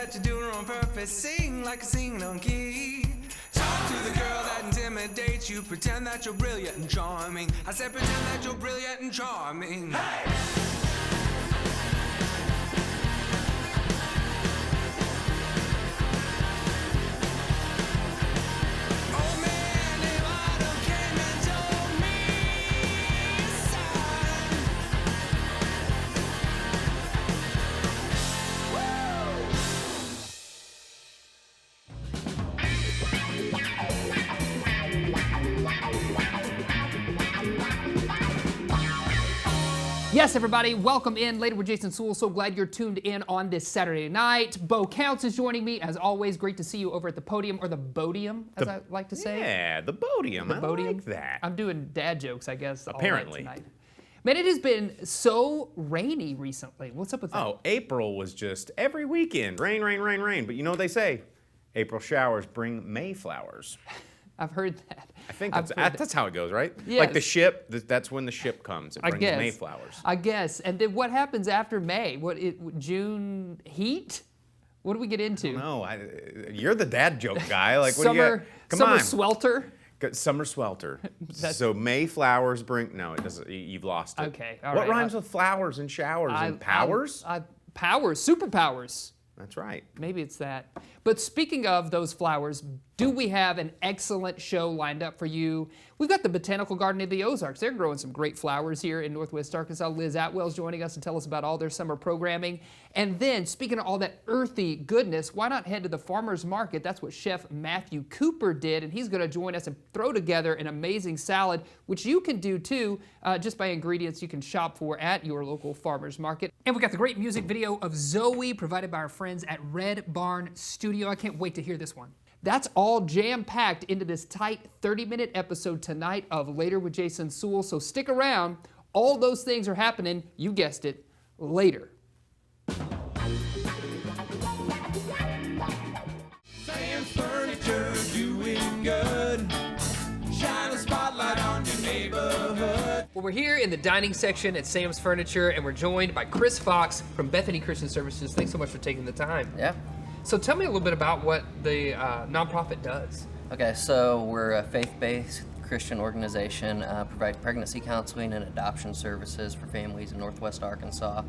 that you're doing it on purpose. Sing like a sing-along key. Talk to the girl that intimidates you. Pretend that you're brilliant and charming. I said pretend that you're brilliant and charming. Hey! Yes, everybody, welcome in. Later with Jason Suel. So glad you're tuned in on this Saturday night. Bo Counts is joining me. As always, great to see you over at the podium, or the Bodium, as I like to say. Yeah, the Bodium. I like that. I'm doing dad jokes, I guess, apparently. all night tonight. Man, it has been so rainy recently. What's up with that? Oh, April was just every weekend. Rain, rain, rain, rain. But you know what they say? April showers bring May flowers. I've heard that. I think that's how it goes, right? Yes. Like the ship, that's when the ship comes. It brings Mayflowers. I guess. And then what happens after May? June heat? What do we get into? No, you're the dad joke guy. Like, summer, what do you got? Come summer on. swelter? Summer swelter. So Mayflowers bring, no, it doesn't, you've lost it. Okay, all what right. What rhymes with flowers and showers and powers? Powers, superpowers. That's right. Maybe it's that. But speaking of those flowers, do we have an excellent show lined up for you? We've got the Botanical Garden of the Ozarks. They're growing some great flowers here in Northwest Arkansas. Liz Atwell's joining us to tell us about all their summer programming. And then, speaking of all that earthy goodness, why not head to the farmer's market? That's what Chef Matthew Cooper did, and he's going to join us and throw together an amazing salad, which you can do too, just by ingredients you can shop for at your local farmer's market. And we got the great music video of Zoe, provided by our friends at Red Barn Studio. I can't wait to hear this one. That's all jam-packed into this tight 30-minute episode tonight of Later with Jason Suel, so stick around. All those things are happening, you guessed it, later. Sam's Furniture doing good. Shine a spotlight on your neighborhood. Well, we're here in the dining section at Sam's Furniture, and we're joined by Chris Fox from Bethany Christian Services. Thanks so much for taking the time. Yeah. So tell me a little bit about what the nonprofit does. Okay, so we're a faith-based Christian organization, provide pregnancy counseling and adoption services for families in Northwest Arkansas.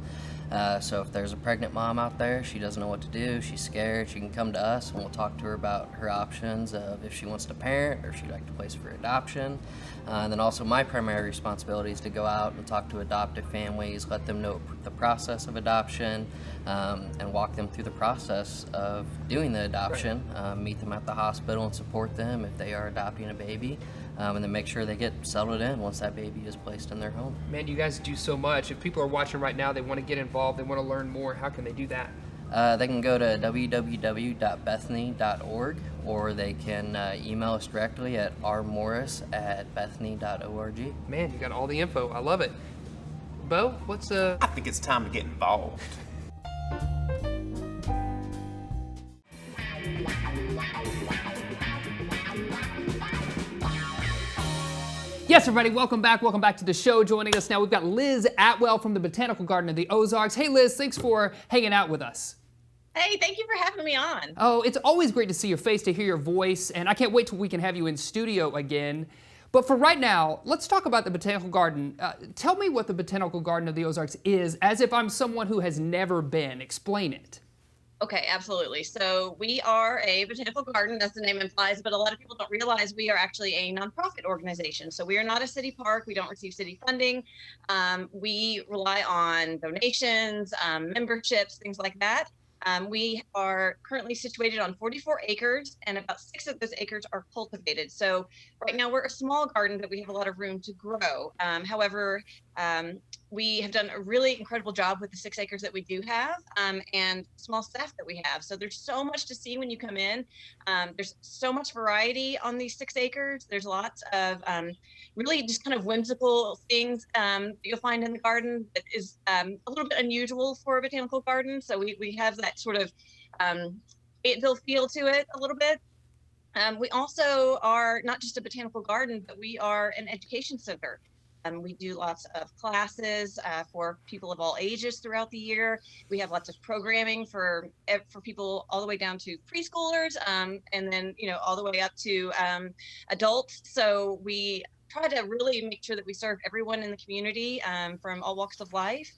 So if there's a pregnant mom out there, she doesn't know what to do, she's scared, she can come to us and we'll talk to her about her options of if she wants to parent or if she'd like to place for adoption. And then also my primary responsibility is to go out and talk to adoptive families, let them know the process of adoption, and walk them through the process of doing the adoption, meet them at the hospital and support them if they are adopting a baby. And then make sure they get settled in once that baby is placed in their home. Man, you guys do so much. If people are watching right now, they want to get involved, they want to learn more, how can they do that? They can go to www.bethany.org, or they can email us directly at rmorris@bethany.org. Man, you got all the info. I love it. Bo, what's I think it's time to get involved. Yes, everybody, welcome back. Welcome back to the show. Joining us now, we've got Liz Atwell from the Botanical Garden of the Ozarks. Hey, Liz, thanks for hanging out with us. Hey, thank you for having me on. Oh, it's always great to see your face, to hear your voice, and I can't wait till we can have you in studio again. But for right now, let's talk about the Botanical Garden. Tell me what the Botanical Garden of the Ozarks is, as if I'm someone who has never been. Explain it. Okay, absolutely. So we are a botanical garden, as the name implies, but a lot of people don't realize we are actually a nonprofit organization. So we are not a city park. We don't receive city funding. We rely on donations, memberships, things like that. We are currently situated on 44 acres, and about 6 of those acres are cultivated. So right now we're a small garden, but we have a lot of room to grow. However, we have done a really incredible job with the 6 acres that we do have, and small staff that we have. So there's so much to see when you come in. There's so much variety on these 6 acres. There's lots of really just kind of whimsical things that you'll find in the garden that is a little bit unusual for a botanical garden. So we have that sort of Fayetteville feel to it a little bit. We also are not just a botanical garden, but we are an education center. We do lots of classes for people of all ages throughout the year. We have lots of programming for people all the way down to preschoolers, and then all the way up to adults. So we try to really make sure that we serve everyone in the community from all walks of life.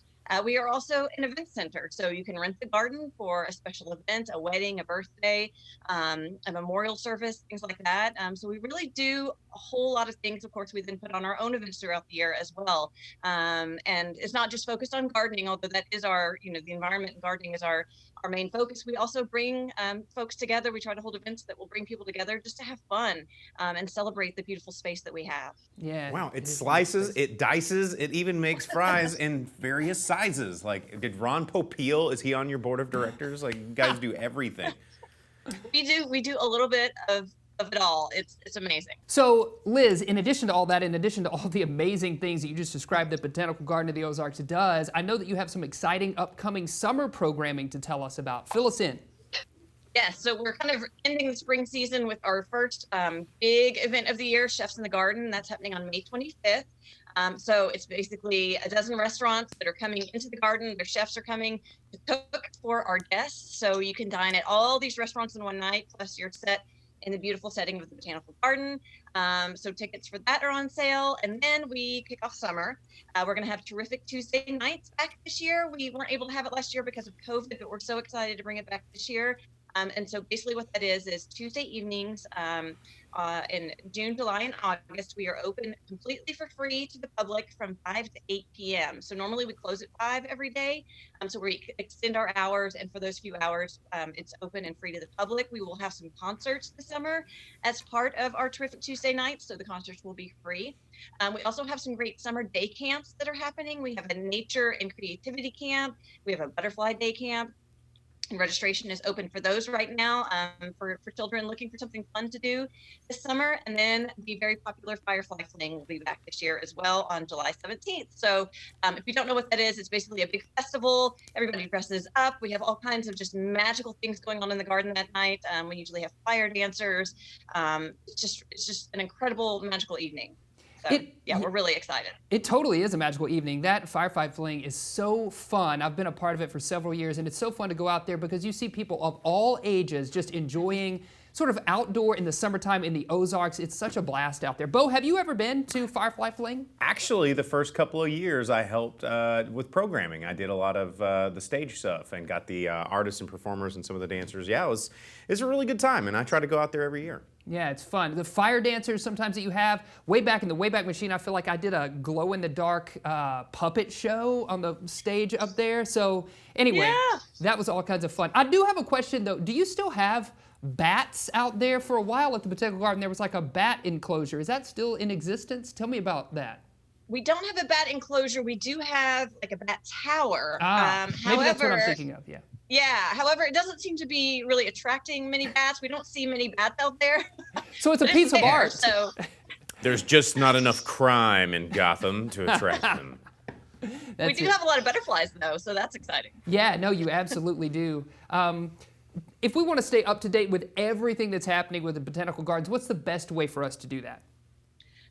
We are also an event center, so you can rent the garden for a special event, a wedding, a birthday, a memorial service, things like that. So we really do a whole lot of things. Of course, we then put on our own events throughout the year as well. And it's not just focused on gardening, although that is our, the environment and gardening is our main focus. We also bring folks together. We try to hold events that will bring people together just to have fun and celebrate the beautiful space that we have. Yeah. Wow, it slices, it dices, it even makes fries in various sizes. Like, did Ron Popeil, is he on your board of directors? Like, you guys do everything. We do a little bit of it all. It's amazing. So, Liz, in addition to all that, in addition to all the amazing things that you just described that Botanical Garden of the Ozarks does, I know that you have some exciting upcoming summer programming to tell us about. Fill us in. Yes, so we're kind of ending the spring season with our first big event of the year, Chefs in the Garden. That's happening on May 25th. So it's basically a dozen restaurants that are coming into the garden. Their chefs are coming to cook for our guests. So you can dine at all these restaurants in one night, plus you're set in the beautiful setting of the Botanical Garden. So tickets for that are on sale. And then we kick off summer. We're going to have terrific Tuesday nights back this year. We weren't able to have it last year because of COVID, but we're so excited to bring it back this year. And so basically what that is Tuesday evenings in June, July, and August, we are open completely for free to the public from 5 to 8 p.m. So normally we close at 5 every day. So we extend our hours, and for those few hours, it's open and free to the public. We will have some concerts this summer as part of our terrific Tuesday nights, so the concerts will be free. We also have some great summer day camps that are happening. We have a nature and creativity camp. We have a butterfly day camp. And registration is open for those right now for children looking for something fun to do this summer. And then the very popular Firefly Fling will be back this year as well on July 17th. So if you don't know what that is, it's basically a big festival. Everybody dresses up. We have all kinds of just magical things going on in the garden that night. We usually have fire dancers. It's just an incredible magical evening. So, we're really excited. It totally is a magical evening. That Firefly Fling is so fun. I've been a part of it for several years, and it's so fun to go out there because you see people of all ages just enjoying sort of outdoor in the summertime in the Ozarks. It's such a blast out there. Bo, have you ever been to Firefly Fling? Actually, the first couple of years I helped with programming. I did a lot of the stage stuff and got the artists and performers and some of the dancers. Yeah, it was a really good time, and I try to go out there every year. Yeah, it's fun. The fire dancers sometimes that you have, way back in the Wayback Machine, I feel like I did a glow-in-the-dark puppet show on the stage up there. So anyway, that was all kinds of fun. I do have a question, though. Do you still have bats out there? For a while at the Botanical Garden, there was like a bat enclosure. Is that still in existence? Tell me about that. We don't have a bat enclosure. We do have like a bat tower. Maybe that's what I'm thinking of, yeah. Yeah, however, it doesn't seem to be really attracting many bats. We don't see many bats out there. So it's a piece of art. So. There's just not enough crime in Gotham to attract them. We do have a lot of butterflies, though, so that's exciting. Yeah, no, you absolutely do. If we want to stay up to date with everything that's happening with the Botanical Gardens, what's the best way for us to do that?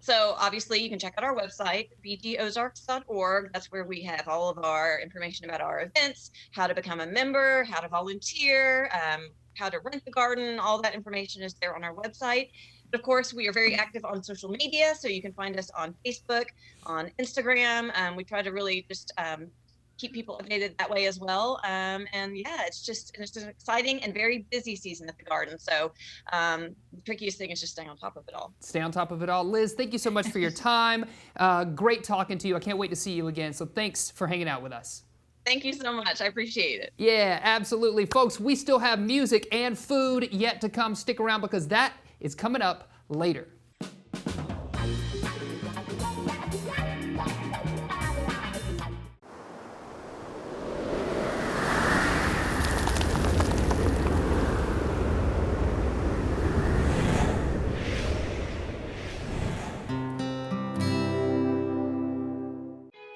So obviously you can check out our website, bgozarks.org. That's where we have all of our information about our events, how to become a member, how to volunteer, how to rent the garden. All that information is there on our website. But of course, we are very active on social media, so you can find us on Facebook, on Instagram. We try to really just keep people updated that way as well. And yeah, it's an exciting and very busy season at the garden. So the trickiest thing is just staying on top of it all. Stay on top of it all. Liz, thank you so much for your time. Great talking to you. I can't wait to see you again. So thanks for hanging out with us. Thank you so much. I appreciate it. Yeah, absolutely. Folks, we still have music and food yet to come. Stick around because that is coming up later.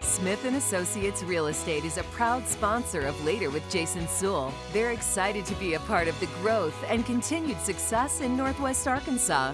Smith & Associates Real Estate is a proud sponsor of Later with Jason Suel. They're excited to be a part of the growth and continued success in Northwest Arkansas.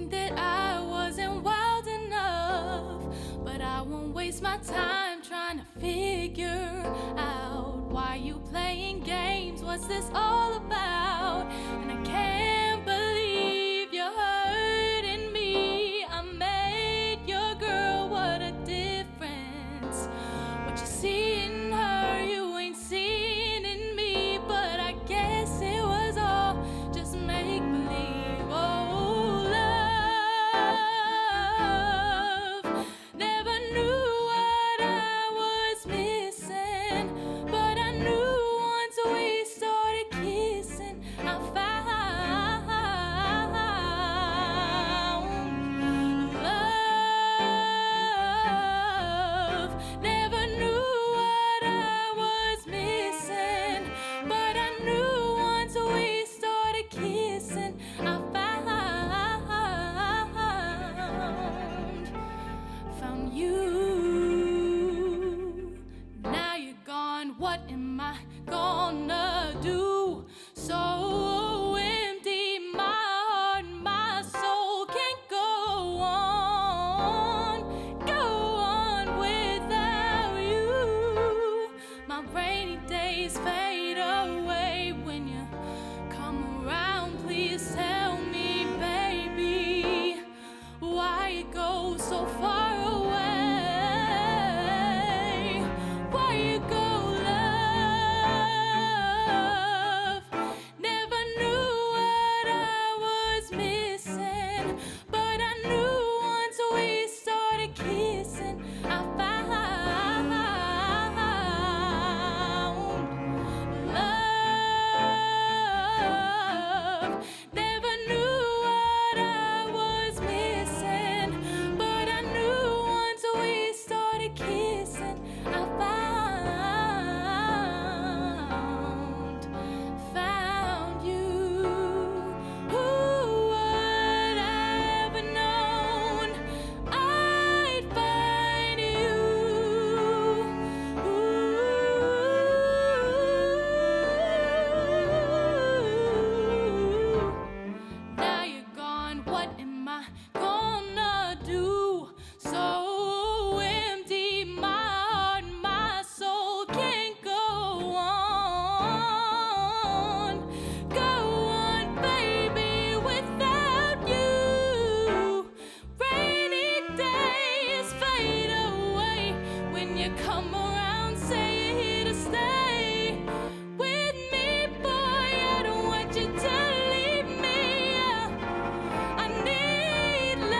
think that I wasn't wild enough, but I won't waste my time trying to figure out why you playing games. What's this all about? And I can't believe you're hurting me. I made your girl, what a difference. What you see in her, you ain't seen in me. But I guess it was all just make believe. Oh, love, never knew what I was missing, but I knew once we started kissing, I found love. Never knew what I was missing, but I knew once we started kissing, I found you. Now you're gone, what am I gonna do? So empty, my heart, my soul can't go on without you. My rainy days fade away when you come around. Please tell me, baby, why you go so far away? Why you go, love? Never knew what I was missing, but I knew once we started kissing, I found love. Never knew what I was missing, but I knew once we started kissing, I found you. Who would have known I'd find you? Now you're gone, what am I gonna do? So empty, my heart, my soul can't go on, baby, without you. Rainy days fade away when you come around, say you're here to stay with me, boy. I don't want you to leave me. I need love.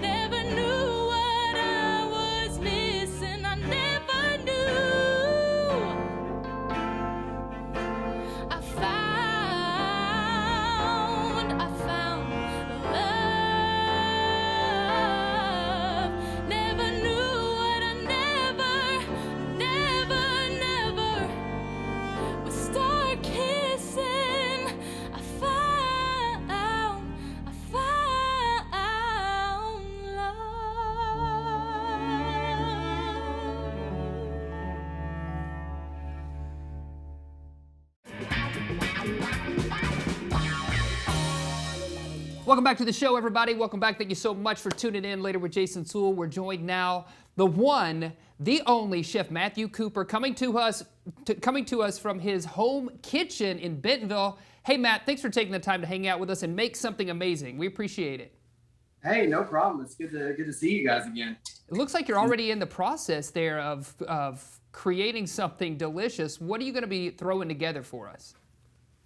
Never knew what I was missing. I never knew. I found love. Never knew what I never would start kissing. I found love. Welcome back to the show, everybody. Welcome back. Thank you so much for tuning in. Later with Jason Suel, we're joined now, the one, the only Chef Matthew Cooper, coming to us from his home kitchen in Bentonville. Hey, Matt, thanks for taking the time to hang out with us and make something amazing. We appreciate it. Hey, no problem. It's good to see you guys again. It looks like you're already in the process there of creating something delicious. What are you going to be throwing together for us?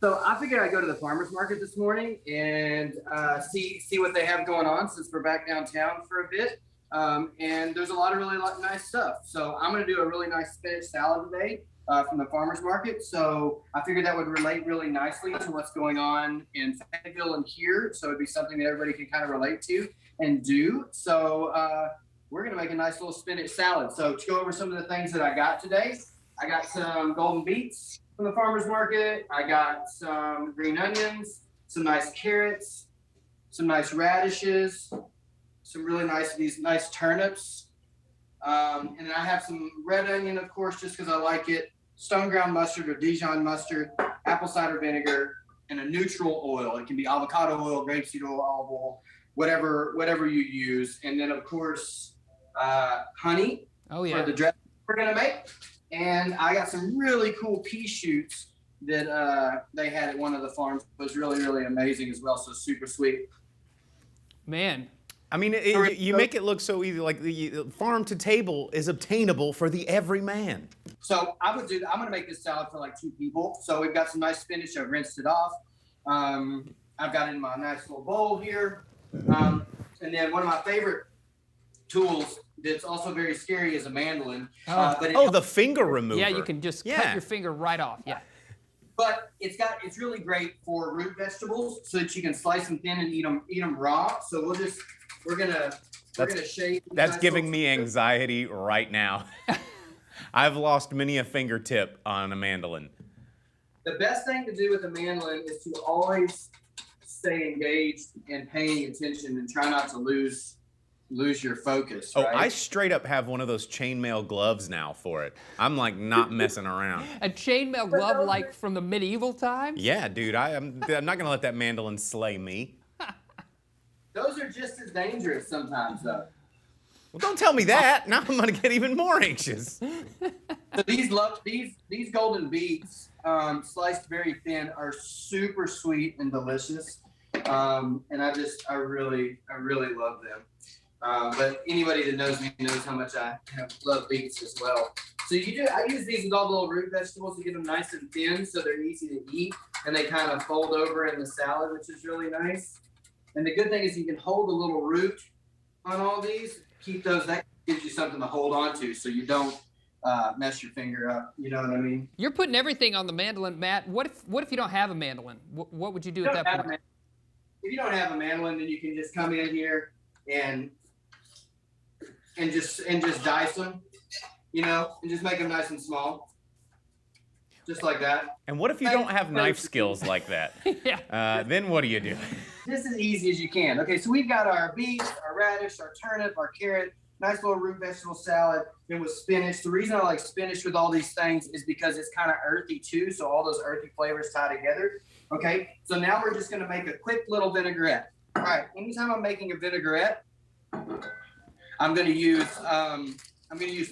So I figured I'd go to the farmer's market this morning and see what they have going on since we're back downtown for a bit. And there's a lot of really nice stuff. So I'm going to do a really nice spinach salad today from the farmer's market. So I figured that would relate really nicely to what's going on in Fayetteville and here. So it'd be something that everybody can kind of relate to and do. So we're going to make a nice little spinach salad. So to go over some of the things that I got today, I got some golden beets from the farmer's market. I got some green onions, some nice carrots, some nice radishes, some really nice turnips. And then I have some red onion, of course, just because I like it, stone ground mustard or Dijon mustard, apple cider vinegar, and a neutral oil. It can be avocado oil, grapeseed oil, olive oil, whatever you use. And then of course, honey Oh yeah. for the dress we're gonna make. And I got some really cool pea shoots that they had at one of the farms. It was really, really amazing as well. So super sweet. Man. I mean, you make it look so easy. Like the farm to table is obtainable for the everyman. So I'm gonna make this salad for like 2 people. So we've got some nice spinach. I've rinsed it off. I've got it in my nice little bowl here. And then one of my favorite tools that's also very scary is a mandolin. The finger remover. Yeah, you can just cut your finger right off. Yeah. But it's really great for root vegetables so that you can slice them thin and eat them raw. So we're gonna shave. That's giving me anxiety right now. I've lost many a fingertip on a mandolin. The best thing to do with a mandolin is to always stay engaged and paying attention and try not to lose your focus. Oh, right? I straight up have one of those chainmail gloves now for it. I'm like not messing around. A chainmail glove like from the medieval times? Yeah, dude, I'm not gonna let that mandolin slay me. Those are just as dangerous sometimes, though. Well, don't tell me that. Now I'm gonna get even more anxious. So these golden beets, sliced very thin, are super sweet and delicious, and I really love them. But anybody that knows me knows how much I love beets as well. So I use these with all the little root vegetables to get them nice and thin so they're easy to eat, and they kind of fold over in the salad, which is really nice. And the good thing is you can hold a little root on all these, keep those, that gives you something to hold on to so you don't mess your finger up, you know what I mean? You're putting everything on the mandolin, Matt. What if you don't have a mandolin? What would you do at that point? If you don't have a mandolin, then you can just come in here and just dice them, and just make them nice and small, just like that. And what if you don't have knife skills like that? Yeah. Then what do you do? Just as easy as you can. Okay, so we've got our beets, our radish, our turnip, our carrot, nice little root vegetable salad, then with spinach. The reason I like spinach with all these things is because it's kind of earthy too, so all those earthy flavors tie together. Okay, so now we're just gonna make a quick little vinaigrette. All right, anytime I'm making a vinaigrette, I'm gonna use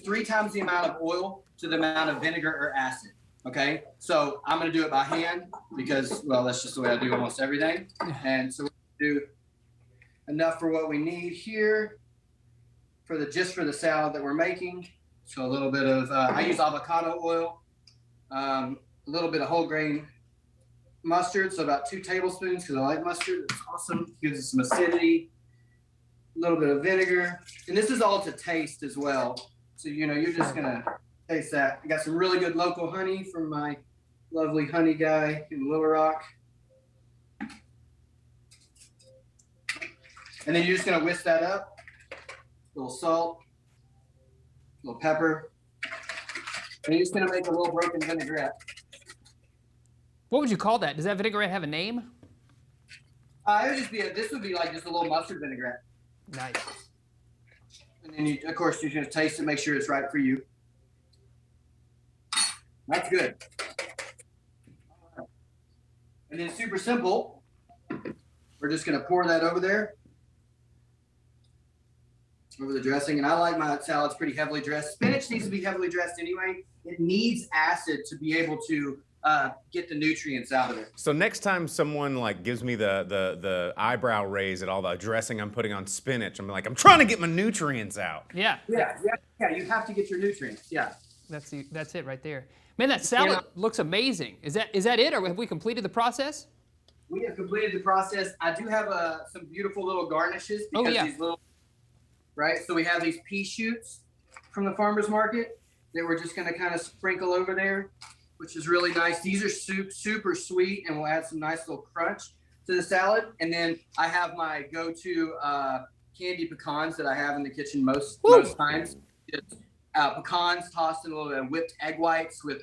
3 times the amount of oil to the amount of vinegar or acid. Okay, so I'm gonna do it by hand because, well, that's just the way I do almost everything. And so we do enough for what we need here for the salad that we're making. So a little bit of, I use avocado oil, a little bit of whole grain mustard, so about 2 tablespoons because I like mustard. It's awesome, gives it some acidity. A little bit of vinegar, and this is all to taste as well. So you're just gonna taste that. I got some really good local honey from my lovely honey guy in Little Rock. And then you're just gonna whisk that up. A little salt, a little pepper. And you're just gonna make a little broken vinaigrette. What would you call that? Does that vinaigrette have a name? This would be like just a little mustard vinaigrette. Nice. And then of course you're gonna taste it, make sure it's right for you. That's good. And then super simple, we're just gonna pour that over there, over the dressing. And I like my salads pretty heavily dressed. Spinach needs to be heavily dressed anyway. It needs acid to be able to get the nutrients out of it. So next time someone like gives me the eyebrow raise at all the dressing I'm putting on spinach, I'm like, I'm trying to get my nutrients out. Yeah. Yeah, you have to get your nutrients, yeah. That's it right there. Man, that salad looks amazing. Is that it, or have we completed the process? We have completed the process. I do have some beautiful little garnishes because these little, right? So we have these pea shoots from the farmer's market that we're just gonna kind of sprinkle over there, which is really nice. These are super sweet, and we'll add some nice little crunch to the salad. And then I have my go-to candy pecans that I have in the kitchen most times. Just pecans tossed in a little bit of whipped egg whites with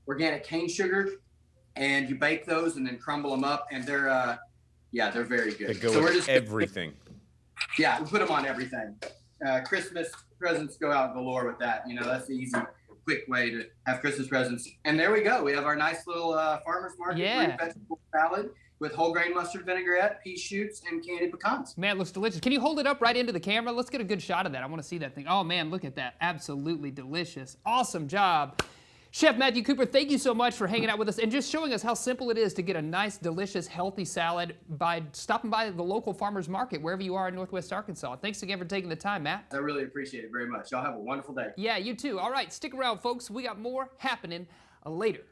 organic cane sugar, and you bake those and then crumble them up, and they're very good. They go with everything. Yeah, we put them on everything. Christmas presents go out galore with that. That's the quick way to have Christmas presents. And there we go. We have our nice little farmer's market Yeah. vegetable salad with whole grain mustard vinaigrette, pea shoots, and candied pecans. Man, it looks delicious. Can you hold it up right into the camera? Let's get a good shot of that. I want to see that thing. Oh man, look at that. Absolutely delicious. Awesome job. Chef Matthew Cooper, thank you so much for hanging out with us and just showing us how simple it is to get a nice, delicious, healthy salad by stopping by the local farmer's market wherever you are in Northwest Arkansas. Thanks again for taking the time, Matt. I really appreciate it very much. Y'all have a wonderful day. Yeah, you too. All right, stick around, folks. We got more happening later.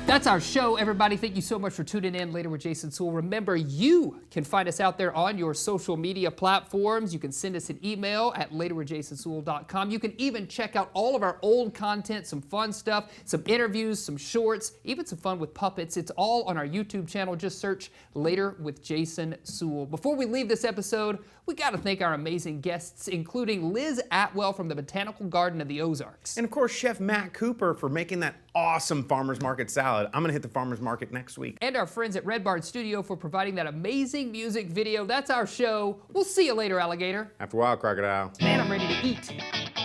That's our show, everybody. Thank you so much for tuning in Later with Jason Suel. Remember, you can find us out there on your social media platforms. You can send us an email at laterwithjasonsuel.com. You can even check out all of our old content, some fun stuff, some interviews, some shorts, even some fun with puppets. It's all on our YouTube channel. Just search Later with Jason Suel. Before we leave this episode, we got to thank our amazing guests, including Liz Atwell from the Botanical Garden of the Ozarks. And of course, Chef Matt Cooper for making that awesome farmer's market salad. I'm gonna hit the farmer's market next week. And our friends at Red Barn Studio for providing that amazing music video. That's our show. We'll see you later, alligator. After a while, crocodile. Man, I'm ready to eat.